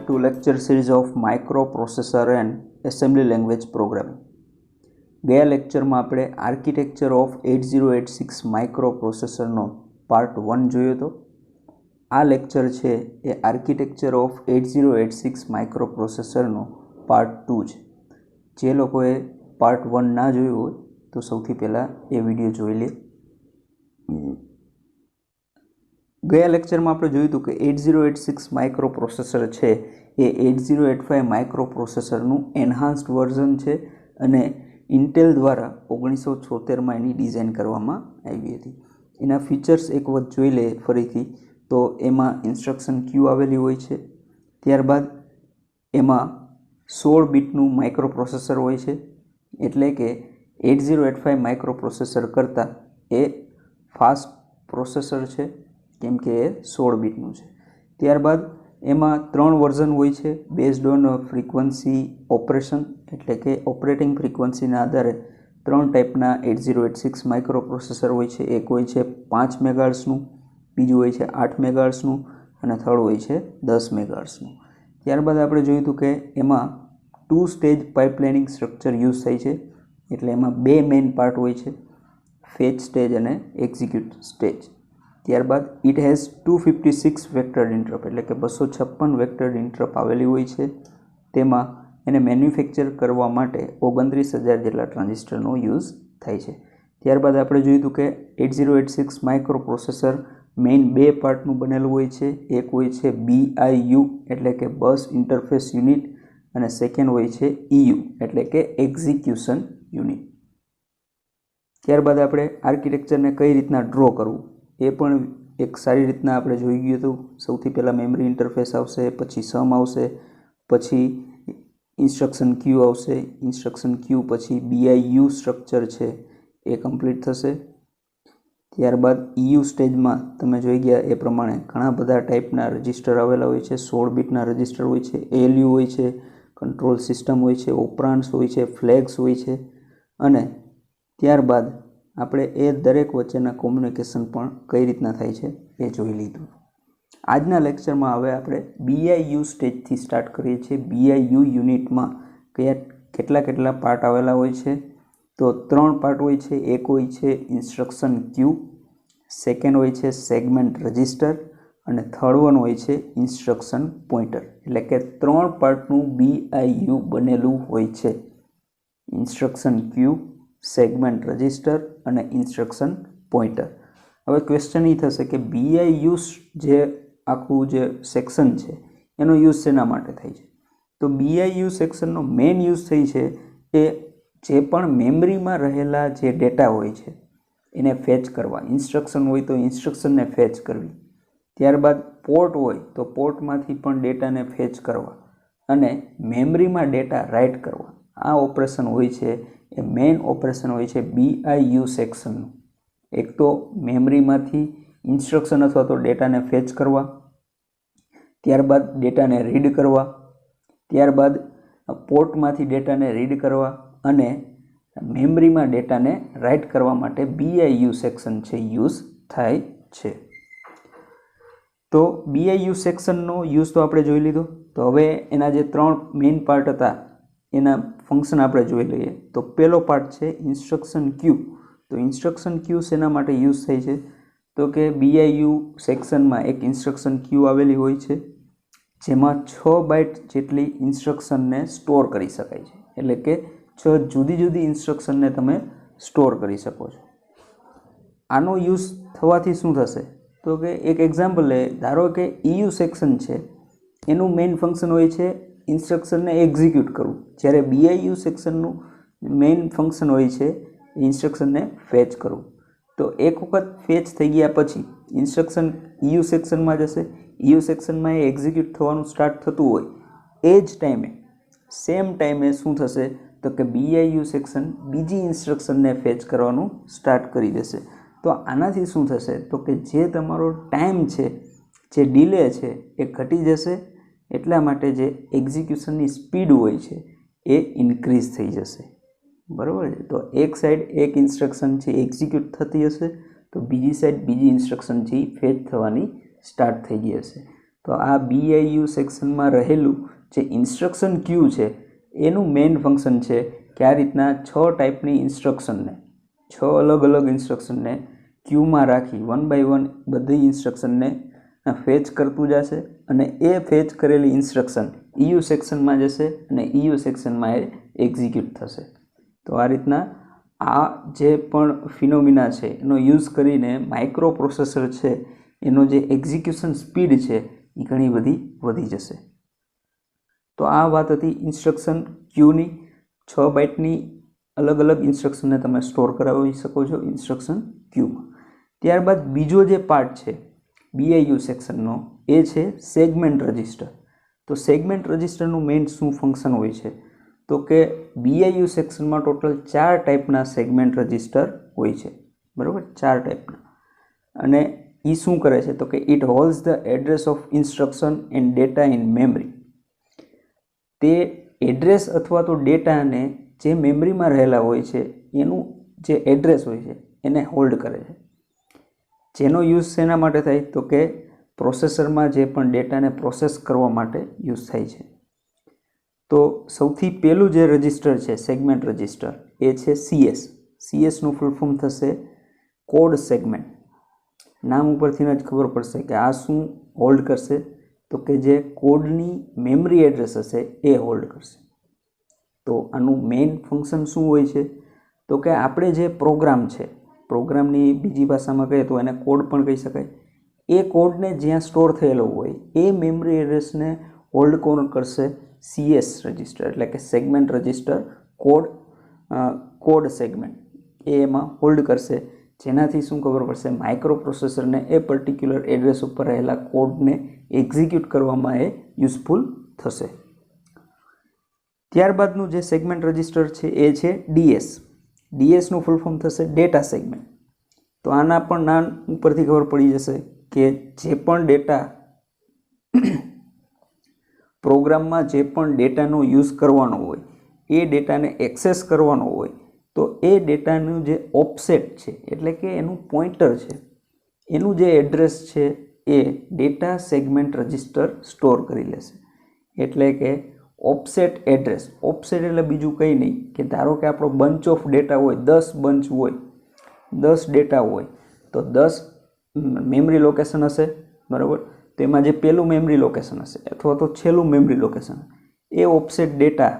to lecture series of microprocessor and assembly language programming. ગયા લેક્ચરમાં આપણે આર્કિટેક્ચર ઓફ 8086 માઇક્રોપ્રોસેસરનો પાર્ટ 1 જોયો હતો. આ લેક્ચર છે એ આર્કિટેક્ચર ઓફ 8086 માઇક્રોપ્રોસેસરનો પાર્ટ 2 છે. જે લોકોએ પાર્ટ 1 ના જોયું હોય તો સૌથી પહેલાં એ વિડીયો જોઈ લે. ગયા લેક્ચરમાં આપણે જોયું હતું કે 8086 માઇક્રોપ્રોસેસર છે એ 8085 માઇક્રોપ્રોસેસરનું એન્હાન્સ્ડ વર્ઝન છે અને ઇન્ટેલ દ્વારા 1976માં એની ડિઝાઇન કરવામાં આવી હતી. એના ફીચર્સ એક વખત જોઈ લે ફરીથી તો એમાં ઇન્સ્ટ્રક્શન ક્યુ આવેલી હોય છે. ત્યારબાદ એમાં 16 બીટનું માઇક્રોપ્રોસેસર હોય છે, એટલે કે 8085 માઇક્રોપ્રોસેસર કરતાં એ ફાસ્ટ પ્રોસેસર છે કેમ કે એ 16 બીટનું છે. ત્યારબાદ એમાં 3 વર્ઝન હોય છે બેઝડ ઓન ફ્રીક્વન્સી ઓપરેશન, એટલે કે ઓપરેટિંગ ફ્રીક્વન્સીના આધારે 3 ટાઈપના 8086 માઇક્રોપ્રોસેસર હોય છે. એક હોય છે 5 મેગાહર્ટ્ઝનું, બીજું હોય છે 8 મેગાહર્ટ્ઝનું અને થર્ડ હોય છે 10 મેગાહર્ટ્ઝનું. ત્યારબાદ આપણે જોયું હતું કે એમાં 2 સ્ટેજ પાઇપલાઇનિંગ સ્ટ્રક્ચર યુઝ થાય છે, એટલે એમાં 2 મેઇન પાર્ટ હોય છે, ફેચ સ્ટેજ અને એક્ઝિક્યુટ સ્ટેજ. ત્યારબાદ ઇટ હેઝ 256 વેક્ટર્ડ ઇન્ટરપ્ટ, એટલે કે 256 વેક્ટર્ડ ઇન્ટરપ્ટ આવેલી હોય છે. તેમાં એને મેન્યુફેક્ચર કરવા માટે 29,000 જેટલા ટ્રાન્ઝિસ્ટરનો યુઝ થાય છે. ત્યારબાદ આપણે જોયું હતું કે 8086 માઇક્રોપ્રોસેસર મેઇન 2 પાર્ટનું બનેલું હોય છે. એક હોય છે BIU, એટલે કે બસ ઇન્ટરફેસ યુનિટ, અને સેકન્ડ હોય છે EU, એટલે કે એક્ઝિક્યુશન યુનિટ. ત્યારબાદ આપણે આર્કિટેક્ચરને કઈ રીતના ડ્રો કરવું એ પણ એક સારી રીતના આપણે જોઈ ગયું હતું. સૌથી પહેલાં મેમરી ઇન્ટરફેસ આવશે, પછી સમ આવશે, પછી ઇન્સ્ટ્રક્શન ક્યુ આવશે, ઇન્સ્ટ્રક્શન ક્યુ પછી BIU સ્ટ્રક્ચર છે એ કમ્પ્લીટ થશે. ત્યારબાદ EU સ્ટેજમાં તમે જોઈ ગયા એ પ્રમાણે ઘણા બધા ટાઈપના રજિસ્ટર આવેલા હોય છે. 16 બીટના રજિસ્ટર હોય છે, ALU હોય છે, કંટ્રોલ સિસ્ટમ હોય છે, ઓપરાન્ડ્સ હોય છે, ફ્લેગ્સ હોય છે, અને ત્યારબાદ આપણે એ દરેક વચ્ચેના કોમ્યુનિકેશન પણ કઈ રીતના થાય છે એ જોઈ લીધું. આજના લેક્ચરમાં હવે આપણે BIU સ્ટેજથી સ્ટાર્ટ કરીએ છીએ. BIU યુનિટમાં કેટલા પાર્ટ આવેલા હોય છે તો 3 પાર્ટ હોય છે. એક હોય છે ઇન્સ્ટ્રક્શન ક્યુ, સેકન્ડ હોય છે સેગમેન્ટ રજિસ્ટર, અને થર્ડ વન હોય છે ઇન્સ્ટ્રક્શન પોઇન્ટર. એટલે કે 3 પાર્ટનું BIU બનેલું હોય છે: ઇન્સ્ટ્રક્શન ક્યુ, સેગમેન્ટ રજિસ્ટર અને ઇન્સ્ટ્રક્શન પોઇન્ટર. હવે ક્વેશ્ચન એ થશે કે BIU જે આખું જે સેક્શન છે એનો યુઝ શેના માટે થાય છે? તો BIU સેક્શનનો મેઇન યુઝ થઈ છે એ જે પણ મેમરીમાં રહેલા જે ડેટા હોય છે એને ફેચ કરવા. ઇન્સ્ટ્રક્શન હોય તો ઇન્સ્ટ્રક્શનને ફેચ કરવી, ત્યારબાદ પોર્ટ હોય તો પોર્ટમાંથી પણ ડેટાને ફેચ કરવા, અને મેમરીમાં ડેટા રાઇટ કરવા. આ ઓપરેશન હોય છે એ મેઇન ઓપરેશન હોય છે BIU સેક્શનનું. એક તો મેમરીમાંથી ઇન્સ્ટ્રક્શન અથવા તો ડેટાને ફેચ કરવા, ત્યારબાદ ડેટાને રીડ કરવા, ત્યારબાદ પોર્ટમાંથી ડેટાને રીડ કરવા, અને મેમરીમાં ડેટાને રાઇટ કરવા માટે BIU સેક્શન છે યુઝ થાય છે. તો BIU સેક્શનનો યુઝ તો આપણે જોઈ લીધો. તો હવે એના જે 3 મેઇન પાર્ટ હતા એના ફંક્શન આપણે જોઈ લઈએ. તો પહેલો પાર્ટ છે ઇન્સ્ટ્રક્શન ક્યુ. તો ઇન્સ્ટ્રક્શન ક્યુ શેના માટે યુઝ થાય છે? તો કે BIU સેક્શનમાં એક ઇન્સ્ટ્રક્શન ક્યુ આવેલી હોય છે જેમાં 6 બાઇટ જેટલી ઇન્સ્ટ્રક્શનને સ્ટોર કરી શકાય છે. એટલે કે 6 જુદી જુદી ઇન્સ્ટ્રક્શનને તમે સ્ટોર કરી શકો છો. આનો યુઝ થવાથી શું થશે? તો કે એક એક્ઝામ્પલ લે, ધારો કે EU સેક્શન છે એનું મેઇન ફંક્શન હોય છે ઇન્સ્ટ્રક્શનને એક્ઝિક્યુટ કરવું, જ્યારે BIU સેક્શનનું મેઇન ફંક્શન હોય છે ઇન્સ્ટ્રક્શનને ફેચ કરવું. તો એક વખત ફેચ થઈ ગયા પછી ઇન્સ્ટ્રક્શન EU સેક્શનમાં જશે. EU સેક્શનમાં એ એક્ઝિક્યુટ થવાનું સ્ટાર્ટ થતું હોય એ જ ટાઈમે સેમ ટાઈમે શું થશે તો કે BIU સેક્શન બીજી ઇન્સ્ટ્રક્શનને ફેચ કરવાનું સ્ટાર્ટ કરી દેશે. તો આનાથી શું થશે તો કે જે તમારો ટાઈમ છે, જે ડિલે છે એ ઘટી જશે. એટલા માટે જે એક્ઝિક્યુશનની સ્પીડ હોય છે એ ઇન્ક્રીઝ થઈ જશે. બરાબર છે? તો એક સાઈડ એક ઇન્સ્ટ્રક્શન છે એક્ઝિક્યુટ થતી હશે, તો બીજી સાઈડ બીજી ઇન્સ્ટ્રક્શન છે ફેચ થવાની સ્ટાર્ટ થઈ ગઈ હશે. તો આ BIU સેક્શનમાં રહેલું જે ઇન્સ્ટ્રક્શન ક્યુ છે એનું મેઇન ફંક્શન છે કે આ રીતના 6 ટાઈપની ઇન્સ્ટ્રક્શનને 6 અલગ અલગ ઇન્સ્ટ્રક્શનને ક્યુમાં રાખી 1 બાય 1 બધી ઇન્સ્ટ્રક્શનને ફેચ કરતું જશે અને એ ફેચ કરેલી ઇન્સ્ટ્રક્શન EU સેક્શનમાં જશે અને EU સેક્શનમાં એ એક્ઝિક્યુટ થશે. તો આ રીતના આ જે પણ ફિનોમિના છે એનો યુઝ કરીને માઇક્રો પ્રોસેસર છે એનો જે એક્ઝિક્યુશન સ્પીડ છે એ ઘણી બધી વધી જશે. તો આ વાત હતી ઇન્સ્ટ્રક્શન ક્યુની. 6 બાઇટની અલગ અલગ ઇન્સ્ટ્રક્શનને તમે સ્ટોર કરાવી શકો છો ઇન્સ્ટ્રક્શન ક્યુમાં. ત્યારબાદ બીજો જે પાર્ટ છે BIU સેક્શનનો એ છે સેગમેન્ટ રજિસ્ટર. તો સેગમેન્ટ રજિસ્ટરનું મેઇન શું ફંક્શન હોય છે તો કે BIU સેક્શનમાં ટોટલ 4 ટાઈપના સેગમેન્ટ રજિસ્ટર હોય છે, બરાબર, 4 ટાઈપના. અને એ શું કરે છે તો કે it holds the address of instruction and data in memory. તે એડ્રેસ અથવા તો ડેટાને જે મેમરીમાં રહેલા હોય છે એનું જે એડ્રેસ હોય છે એને હોલ્ડ કરે છે. જેનો યુઝ શેના માટે થાય તો કે પ્રોસેસરમાં જે પણ ડેટાને પ્રોસેસ કરવા માટે યુઝ થાય છે. તો સૌથી પહેલું જે રજિસ્ટર છે સેગમેન્ટ રજિસ્ટર એ છે CS. CSનું ફૂલ ફોર્મ થશે કોડ સેગમેન્ટ. નામ ઉપરથી જ ખબર પડશે કે આ શું હોલ્ડ કરશે તો કે જે કોડની મેમરી એડ્રેસ હશે એ હોલ્ડ કરશે. તો આનું મેઇન ફંક્શન શું હોય છે તો કે આપણે જે પ્રોગ્રામ છે, પ્રોગ્રામની બીજી ભાષામાં કહીએ તો એને કોડ પણ કહી શકાય, એ કોડને જ્યાં સ્ટોર થયેલો હોય એ મેમરી એડ્રેસને હોલ્ડ કોણ કરશે CS રજિસ્ટર, એટલે કે સેગમેન્ટ રજિસ્ટર કોડ સેગમેન્ટ એ એમાં હોલ્ડ કરશે. જેનાથી શું ખબર પડશે માઇક્રો પ્રોસેસરને એ પર્ટિક્યુલર એડ્રેસ ઉપર રહેલા કોડને એક્ઝિક્યુટ કરવામાં એ યુઝફુલ થશે. ત્યારબાદનું જે સેગમેન્ટ રજિસ્ટર છે એ છે DS. DSનું ફૂલ ફોર્મ થશે ડેટા સેગમેન્ટ. તો આના પણ નામ ઉપરથી ખબર પડી જશે કે જે પણ ડેટા પ્રોગ્રામમાં જે પણ ડેટાનો યુઝ કરવાનો હોય એ ડેટાને એક્સેસ કરવાનો હોય તો એ ડેટાનું જે ઓફસેટ છે એટલે કે એનું પોઇન્ટર છે એનું જે એડ્રેસ છે એ ડેટા સેગમેન્ટ રજિસ્ટર સ્ટોર કરી લેશે. એટલે કે ઓફસેટ એડ્રેસ. ઓફસેટ એટલે બીજું કંઈ નહીં કે ધારો કે આપણો બંચ ઓફ ડેટા હોય, 10 બંચ હોય, 10 ડેટા હોય તો 10 મેમરી લોકેશન હશે, બરાબર. તો એમાં જે પહેલું મેમરી લોકેશન હશે અથવા તો છેલ્લું મેમરી લોકેશન એ ઓફસેટ ડેટા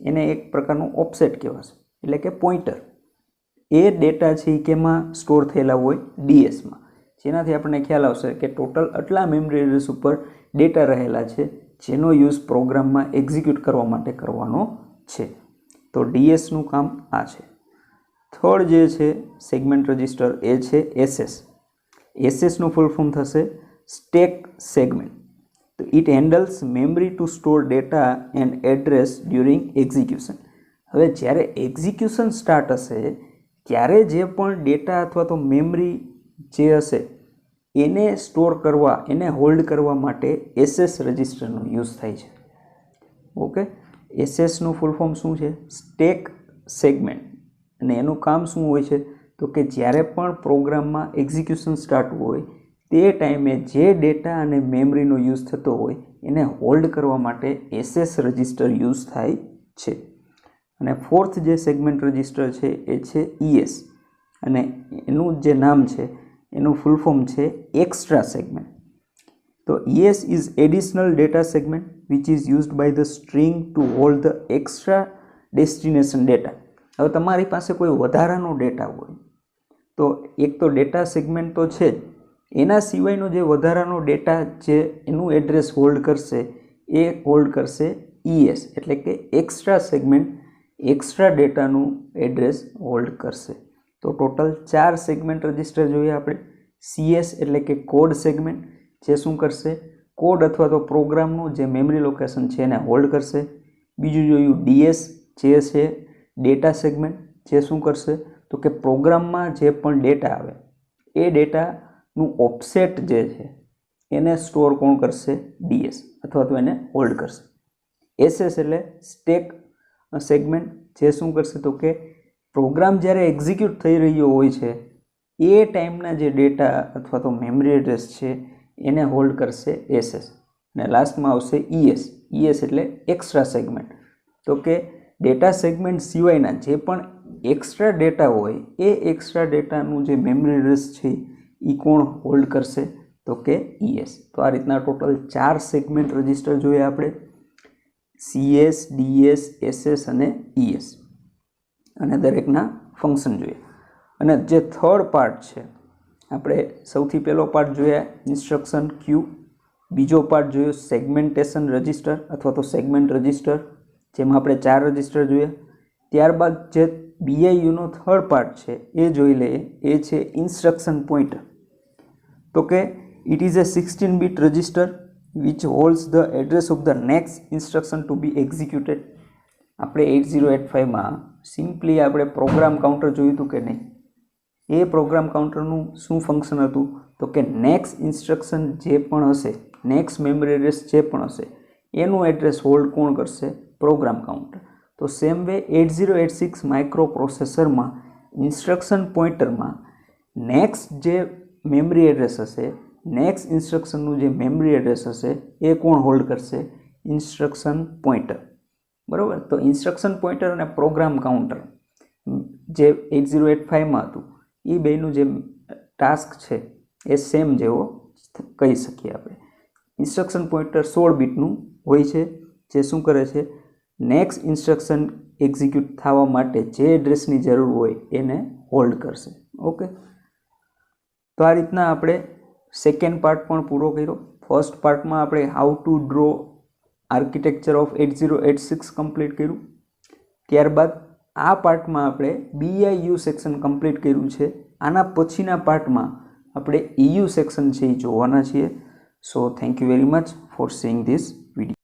એને એક પ્રકારનું ઓફસેટ કહેવાશે, એટલે કે પોઇન્ટર. એ ડેટા છે એ કેમાં સ્ટોર થયેલા હોય DSમાં, જેનાથી આપણને ખ્યાલ આવશે કે ટોટલ આટલા મેમરી એડ્રેસ ઉપર ડેટા રહેલા છે જેનો યુઝ પ્રોગ્રામમાં એક્ઝિક્યુટ કરવા માટે કરવાનો છે. તો DSનું કામ આ છે. થર્ડ જે છે સેગમેન્ટ રજિસ્ટર એ છે SS. SSનું ફૂલ ફોર્મ થશે સ્ટેક સેગમેન્ટ. તો it handles memory to store data and address during execution. હવે જ્યારે એક્ઝિક્યુશન સ્ટાર્ટ હશે ત્યારે જે પણ ડેટા અથવા તો મેમરી જે હશે એને સ્ટોર કરવા, એને હોલ્ડ કરવા માટે SS રજિસ્ટરનો યુઝ થાય છે. ઓકે, SSનું ફૂલ ફોર્મ શું છે સ્ટેક સેગમેન્ટ. અને એનું કામ શું હોય છે તો કે જ્યારે પણ પ્રોગ્રામમાં એક્ઝિક્યુશન સ્ટાર્ટ હોય તે ટાઈમે જે ડેટા અને મેમરીનો યુઝ થતો હોય એને હોલ્ડ કરવા માટે SS રજિસ્ટર યુઝ થાય છે. અને ફોર્થ જે સેગમેન્ટ રજિસ્ટર છે એ છે ES. અને એનું જે નામ છે એનું ફૂલ ફોર્મ છે એક્સ્ટ્રા સેગમેન્ટ. તો ES is additional data segment which is used by the string to hold the extra destination data. હવે તમારી પાસે કોઈ વધારાનો ડેટા હોય તો એક તો ડેટા સેગમેન્ટ તો છે જ, એના સિવાયનો જે વધારાનો ડેટા છે એનું એડ્રેસ હોલ્ડ કરશે એ હોલ્ડ કરશે ES, એટલે કે એક્સ્ટ્રા સેગમેન્ટ એક્સ્ટ્રા ડેટાનું એડ્રેસ હોલ્ડ કરશે. તો ટોટલ 4 સેગમેન્ટ રજિસ્ટર જોઈએ આપણે. CS એટલે કે કોડ સેગમેન્ટ જે શું કરશે કોડ અથવા તો પ્રોગ્રામનું જે મેમરી લોકેશન છે એને હોલ્ડ કરશે. બીજું જોયું DS જે છે ડેટા સેગમેન્ટ જે શું કરશે તો કે પ્રોગ્રામમાં જે પણ ડેટા આવે એ ડેટાનું ઓફસેટ જે છે એને સ્ટોર કોણ કરશે DS અથવા તો એને હોલ્ડ કરશે. SS એટલે સ્ટેક સેગમેન્ટ જે શું કરશે તો કે પ્રોગ્રામ જ્યારે એક્ઝિક્યુટ થઈ રહ્યો હોય છે એ ટાઈમના જે ડેટા અથવા તો મેમરી એડ્રેસ છે એને હોલ્ડ કરશે SS. અને લાસ્ટમાં આવશે ES એટલે એક્સ્ટ્રા સેગમેન્ટ. તો કે ડેટા સેગમેન્ટ સિવાયના જે પણ એક્સ્ટ્રા ડેટા હોય એ એક્સ્ટ્રા ડેટાનું જે મેમરી એડ્રેસ છે એ કોણ હોલ્ડ કરશે? તો કે ES. તો આ રીતના ટોટલ 4 સેગમેન્ટ રજિસ્ટર જોઈએ આપણે, CS, DS, SS અને ES, અને દરેકના ફંક્શન જોઈએ. અને જે થર્ડ પાર્ટ છે, આપણે સૌથી પહેલો પાર્ટ જોયા ઇન્સ્ટ્રક્શન ક્યુ, બીજો પાર્ટ જોયો સેગમેન્ટેશન રજિસ્ટર અથવા તો સેગમેન્ટ રજિસ્ટર, જેમાં આપણે 4 રજિસ્ટર જોયા. ત્યારબાદ જે BIUનો થર્ડ પાર્ટ છે એ જોઈ લઈએ, એ છે ઇન્સ્ટ્રક્શન પોઇન્ટર. તો કે it is a 16-bit register which holds the address of the next instruction to be executed. આપણે 8085માં સિમ્પલી આપણે પ્રોગ્રામ કાઉન્ટર જોયું હતું કે નહીં? એ પ્રોગ્રામ કાઉન્ટરનું શું ફંક્શન હતું? તો કે નેક્સ્ટ ઇન્સ્ટ્રક્શન જે પણ હશે, નેક્સ્ટ મેમરી એડ્રેસ જે પણ હશે એનું એડ્રેસ હોલ્ડ કોણ કરશે? Program counter. તો સેમ વે 8086 માઇક્રો પ્રોસેસરમાં ઇન્સ્ટ્રક્શન પોઇન્ટરમાં નેક્સ્ટ જે મેમરી એડ્રેસ હશે, નેક્સ્ટ ઇન્સ્ટ્રક્શનનું જે મેમરી એડ્રેસ હશે એ કોણ હોલ્ડ કરશે? Instruction pointer. બરાબર. તો ઇન્સ્ટ્રક્શન પોઇન્ટર અને પ્રોગ્રામ કાઉન્ટર જે 8085માં હતું એ બેનું જે ટાસ્ક છે એ સેમ જેવો કહી શકીએ આપણે. ઇન્સ્ટ્રક્શન પોઇન્ટર 16 બીટનું હોય છે, જે શું કરે છે? નેક્સ્ટ ઇન્સ્ટ્રક્શન એક્ઝિક્યુટ થવા માટે જે એડ્રેસની જરૂર હોય એને હોલ્ડ કરશે. ઓકે. તો આ રીતના આપણે સેકન્ડ પાર્ટ પણ પૂરો કર્યો. ફર્સ્ટ પાર્ટમાં આપણે how to draw architecture of 8086 complete કર્યું. ત્યારબાદ આ પાર્ટમાં આપણે BIU સેક્શન કમ્પ્લીટ કર્યું છે. આના પછીના પાર્ટમાં આપણે EU સેક્શન છે એ જોવાના છીએ. So thank you very much for seeing this video.